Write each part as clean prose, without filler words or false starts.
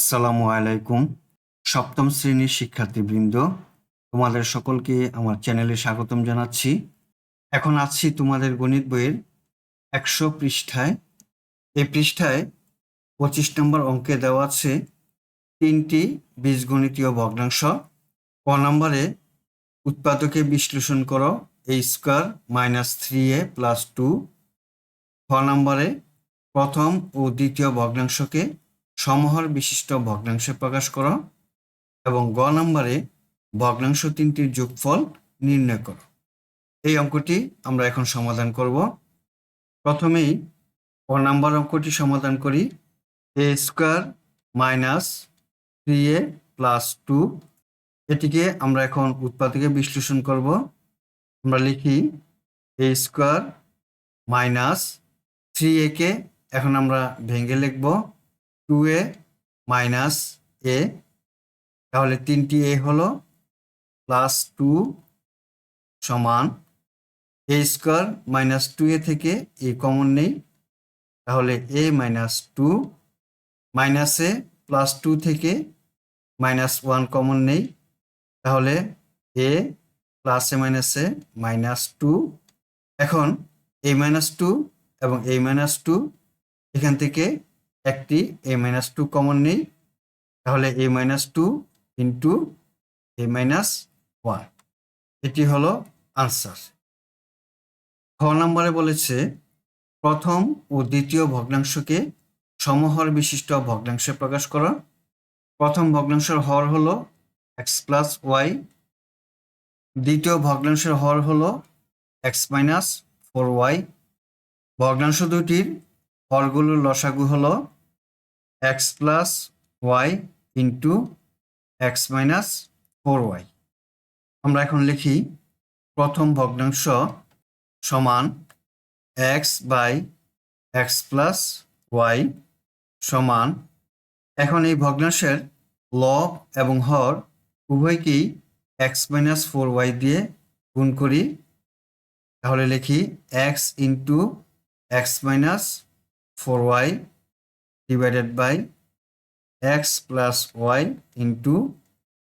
আসসালামু আলাইকুম। সপ্তম শ্রেণীর শিক্ষার্থীবৃন্দ, তোমাদের সকলকে আমার চ্যানেলে স্বাগতম জানাচ্ছি। এখন আছি তোমাদের গণিত বইয়ের ১০০ পৃষ্ঠায়। এই পৃষ্ঠায় ২৫ নম্বর অঙ্কে দেওয়া আছে ৩টি বীজগণিতীয় ভগ্নাংশ। ক নম্বরে উৎপাদকে বিশ্লেষণ করো a square minus 3a plus 2। খ নম্বরে প্রথম ও দ্বিতীয় ভগ্নাংশকে সমহর বিশিষ্ট ভগ্নাংশে প্রকাশ করো এবং গ নম্বরে ভগ্নাংশ তিনটির যোগফল নির্ণয় করো। এই অঙ্কটি আমরা এখন সমাধান করব। প্রথমেই ক নম্বর অঙ্কটি সমাধান করি। a square minus 3a plus 2, এটিকে আমরা এখন উৎপাদকে বিশ্লেষণ করব। আমরা লিখি a স্কয়ার মাইনাস 3a কে এখন আমরা ভেঙে লিখব 2a মাইনাস a, তাহলে 3টি a হলো প্লাস 2 সমান a স্কয়ার মাইনাস 2a থেকে a কমন নেই, তাহলে a minus 2 minus a plus 2 থেকে মাইনাস 1 কমন নেই, তাহলে a plus a minus a minus 2। এখন a মাইনাস 2 এবং a মাইনাস 2 এখান থেকে একটি a মাইনাস 2 কমন নেই, তাহলে a minus 2 into a minus 1, এটি হলো আনসার। খ নম্বরে বলেছে প্রথম ও দ্বিতীয় ভগ্নাংশকে সমহর বিশিষ্ট ভগ্নাংশে প্রকাশ করো। প্রথম ভগ্নাংশের হর হলো x প্লাস ওয়াই, দ্বিতীয় ভগ্নাংশের হর হলো x মাইনাস 4y। ভগ্নাংশ দুটির হরগুলোর লসাগু হলো x plus Y into x minus 4y। আমরা এখন লিখি প্রথম ভগ্নাংশ সমান x by x plus y সমান, এখন এই ভগ্নাংশের লব এবং হর উভয়কেই x মাইনাস 4y দিয়ে গুণ করি, তাহলে লিখি x into x minus 4y divided by x plus Y into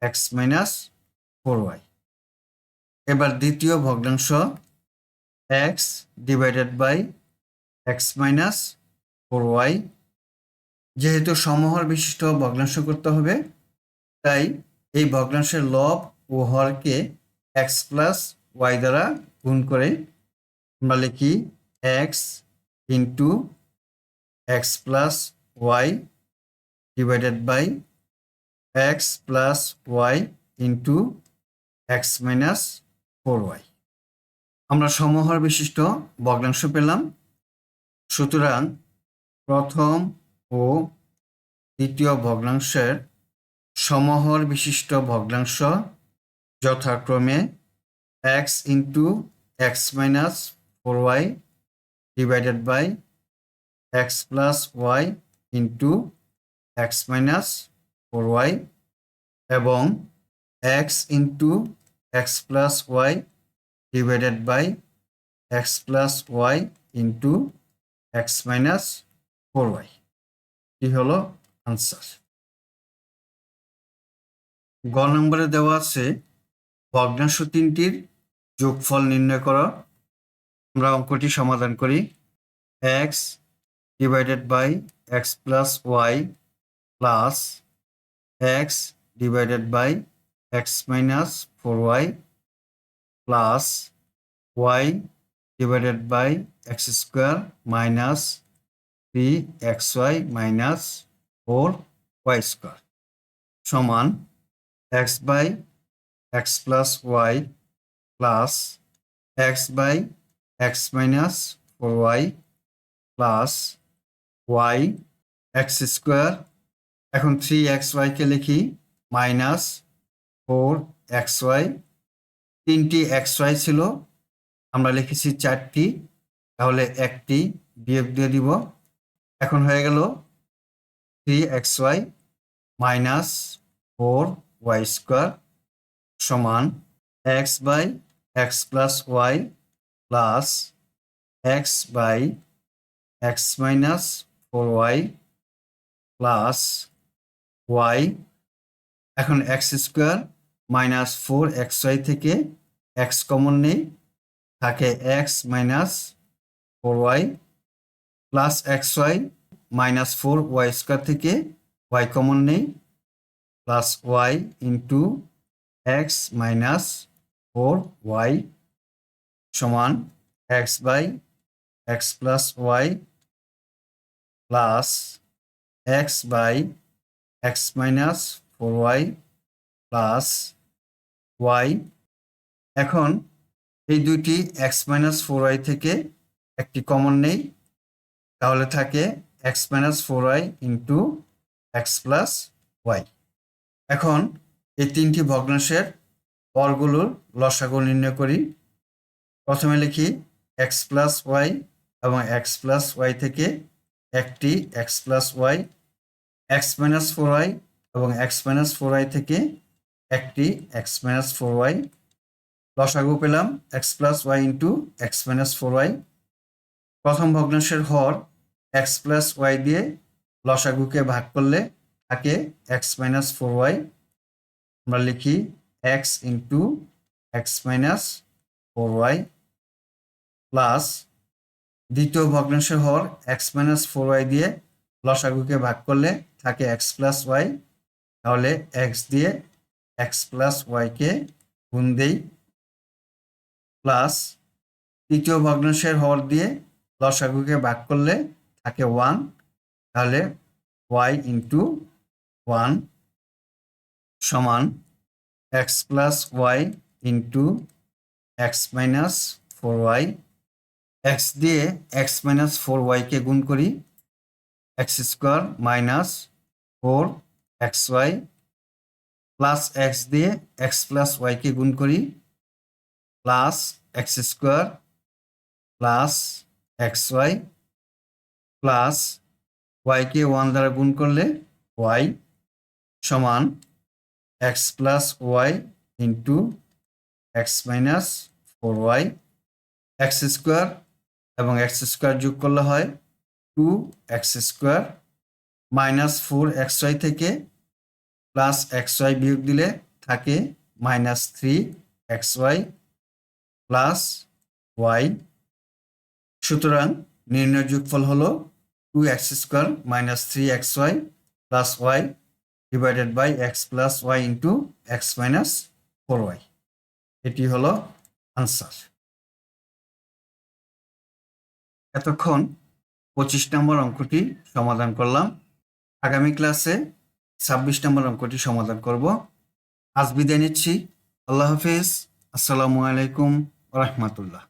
x minus 4y। এবার দ্বিতীয় ভগ্নাংশ x divided by x minus 4y, যেহেতু সমহর বিশিষ্ট ভগ্নাংশ করতে হবে তাই এই ভগ্নাংশের লব ও হরকে x প্লাস ওয়াই দ্বারা গুণ করে আমরা লিখি x into x plus y divided by x plus Y into x minus 4y। আমরা সমহর বিশিষ্ট ভগ্নাংশ পেলাম। সুতরাং প্রথম ও দ্বিতীয় ভগ্নাংশের সমহর বিশিষ্ট ভগ্নাংশ যথাক্রমে x into x minus 4y divided by x plus Y into x minus 4y এবং x into x plus y divided by x plus Y into x minus 4y, এটি হলো আনসার। গ নম্বরে দেওয়া আছে ভগ্নাংশ তিনটির যোগফল নির্ণয় করো। আমরা অঙ্কটি সমাধান করি। x divided by x plus y plus x divided by x minus 4y plus y divided by x square minus 3xy minus 4y square সমান x by x plus y plus x by x minus 4y plus y x square, এখন 3xy কে লিখি minus 4xy, 3টি xy ছিল আমরা লিখেছি 4টি, তাহলে একটি বিয়োগ দিয়ে দিব। এখন হয়ে গেল 3xy মাইনাস 4y স্কোয়ার সমান x by x plus y plus x by x minus 4y plus y. এখন এক্স স্কোয়ার মাইনাস 4xy থেকে এক্স কমন নেই, থাকে x minus 4y plus xy minus 4y square থেকে y common নেই, plus y into x minus 4y সমান x by x plus y plus x by x minus 4y plus y. এখন এই দুইটি x minus 4y থেকে একটি common নেই, তাহলে থাকে x minus 4y into x plus y. এখন এই তিনটি ভগ্নাংশের হরগুলোর লসাগু নির্ণয় করি। প্রথমে লিখি এক্স প্লাস ওয়াই এবং এক্স প্লাস ওয়াই থেকে একটি x plus y, x minus 4y এবং এক্স মাইনাস 4y থেকে একটি এক্স মাইনাস 4y। লসাগু পেলাম x plus Y into x minus 4y। প্রথম ভগ্নাংশের হর এক্স প্লাস ওয়াই দিয়ে লসাগুকে ভাগ করলে থাকে এক্স মাইনাস 4y। আমরা লিখি x into x minus 4y plus দ্বিতীয় ভগ্নাংশের হর এক্স মাইনাস 4y দিয়ে লসাগুকে ভাগ করলে থাকে এক্স প্লাস ওয়াই, তাহলে এক্স দিয়ে এক্স প্লাস ওয়াইকে গুণ দেই, প্লাস তৃতীয় ভগ্নাংশের হর দিয়ে লসাগুকে ভাগ করলে থাকে 1, তাহলে ওয়াই ইন্টু 1 সমান X plus Y into x minus 4y। X দিয়ে এক্স মাইনাস 4yকে গুণ করি, X square minus 4xy plus X দিয়ে এক্স প্লাস ওয়াইকে গুণ করি, plus X square plus xy plus ওয়াইকে 1 দ্বারা গুণ করলে ওয়াই সমান X plus Y into x minus 4y। X square এবং এক্স স্কোয়ার যোগ করলে হয় 2x স্কোয়ার মাইনাস 4xy থেকে প্লাস xy বিয়োগ দিলে থাকে মাইনাস 3xy প্লাস ওয়াই। সুতরাং নির্ণয় যোগফল হলো 2x square minus 3xy plus y divided by x plus Y into x minus 4y। এটি হলো আনসার। এতক্ষণ 25 নম্বর অঙ্কটি সমাধান করলাম। আগামী ক্লাসে 26 নম্বর অঙ্কটি সমাধান করব। আজ বিদায় নিচ্ছি। আল্লাহ হাফিজ। আসসালামু আলাইকুম ওয়া রাহমাতুল্লাহ।